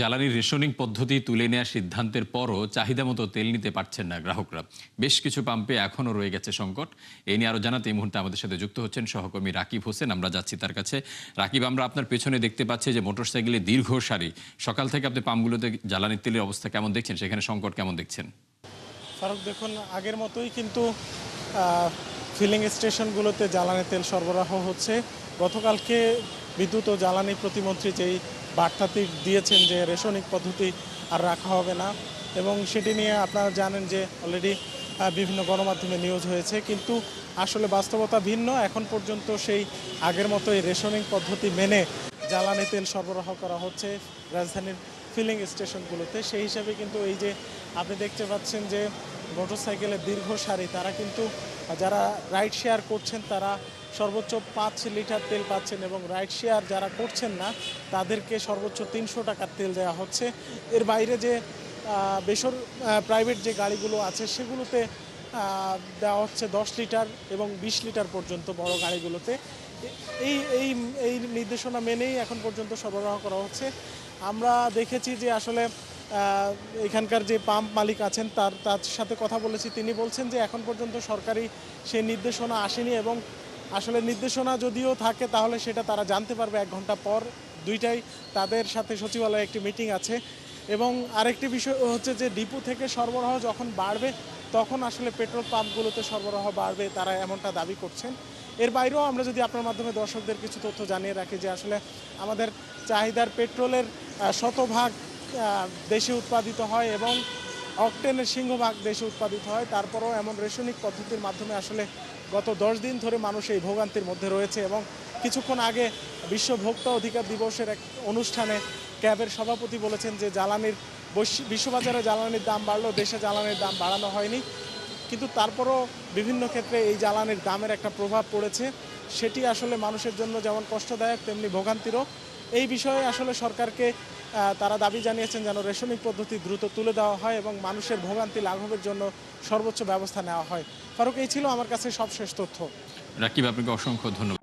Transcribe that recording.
জ্বালানির রেশনিং পদ্ধতি তুলে নেওয়ার সিদ্ধান্তের পরও চাহিদা মতো তেল নিতে পারছেন না গ্রাহকরা। বেশ কিছু পাম্পে এখনও রয়ে গেছে সংকট। এই নিয়ে আরও জানাতে এই মুহূর্তে আমাদের সাথে যুক্ত হচ্ছেন সহকর্মী রাকিব হোসেন। আমরা যাচ্ছি তার কাছে। রাকিব, আমরা আপনার পেছনে দেখতে পাচ্ছি যে মোটরসাইকেলে দীর্ঘ সারি। সকাল থেকে আপনি পাম্পগুলোতে জ্বালানির তেলের অবস্থা কেমন দেখছেন, সেখানে সংকট কেমন দেখছেন? ফারুক, দেখুন, আগের মতোই কিন্তু ফিলিং স্টেশনগুলোতে জ্বালানি তেল সরবরাহ হচ্ছে। গতকালকে বিদ্যুৎ ও জ্বালানি প্রতিমন্ত্রী যেই বার্তাটি দিয়েছেন যে রেশনিং পদ্ধতি আর রাখা হবে না, এবং সেটি নিয়ে আপনারা জানেন যে অলরেডি বিভিন্ন গণমাধ্যমে নিউজ হয়েছে, কিন্তু আসলে বাস্তবতা ভিন্ন। এখন পর্যন্ত সেই আগের মতোই রেশনিং পদ্ধতি মেনে জ্বালানি তেল সরবরাহ করা হচ্ছে রাজধানীর ফিলিং স্টেশনগুলোতে। সেই হিসাবে কিন্তু এই যে আপনি দেখতে পাচ্ছেন যে মোটরসাইকেলের দীর্ঘ সারি, তারা কিন্তু যারা রাইড শেয়ার করছেন তারা সর্বোচ্চ 5 লিটার তেল পাচ্ছেন, এবং রাইড শেয়ার যারা করছেন না তাদেরকে সর্বোচ্চ 300 টাকার তেল দেওয়া হচ্ছে। এর বাইরে যে প্রাইভেট যে গাড়িগুলো আছে সেগুলোতে দেওয়া হচ্ছে 10 লিটার এবং 20 লিটার পর্যন্ত বড় গাড়িগুলোতে। এই এই এই নির্দেশনা মেনেই এখন পর্যন্ত সরবরাহ করা হচ্ছে। আমরা দেখেছি যে আসলে এখানকার যে পাম্প মালিক আছেন তার সাথে কথা বলেছি, তিনি বলছেন যে এখন পর্যন্ত সরকারি সেই নির্দেশনা আসেনি, এবং আসলে নির্দেশনা যদিও থাকে তাহলে সেটা তারা জানতে পারবে 1 ঘন্টা পর। দুইটাই তাদের সাথে সচিবালয়ে একটি মিটিং আছে। এবং আরেকটি বিষয় হচ্ছে যে ডিপো থেকে সরবরাহ যখন বাড়বে তখন আসলে পেট্রোল পাম্পগুলোতে সরবরাহ বাড়বে, তারা এমনটা দাবি করছেন। এর বাইরেও আমরা যদি আপনার মাধ্যমে দর্শকদের কিছু তথ্য জানিয়ে রাখি যে আসলে আমাদের চাহিদার পেট্রোলের শতভাগ দেশে উৎপাদিত হয় এবং অকটেনের সিংহভাগ দেশে উৎপাদিত হয়। তারপরেও এমন রেশনিক পদ্ধতির মাধ্যমে আসলে গত 10 দিন ধরে মানুষ এই ভোগান্তির মধ্যে রয়েছে। এবং কিছুক্ষণ আগে বিশ্ব ভোক্তা অধিকার দিবসের এক অনুষ্ঠানে ক্যাবের সভাপতি বলেছেন যে বিশ্ববাজারে জ্বালানির দাম বাড়লেও দেশে জ্বালানির দাম বাড়ানো হয়নি, কিন্তু তারপরও বিভিন্ন ক্ষেত্রে এই জ্বালানির দামের একটা প্রভাব পড়েছে। সেটি আসলে মানুষের জন্য যেমন কষ্টদায়ক তেমনি ভোগান্তিরও। এই বিষয়ে আসলে সরকারকে তারা দাবি জানিয়েছেন যেন রেশনিং পদ্ধতি দ্রুত তুলে দেওয়া হয় এবং মানুষের ভোগান্তি লাঘবের জন্য সর্বোচ্চ ব্যবস্থা নেওয়া হয়। ফারুক, এই ছিল আমার কাছে সবশেষ তথ্য। রাকিব, আপনাকে অসংখ্য ধন্যবাদ।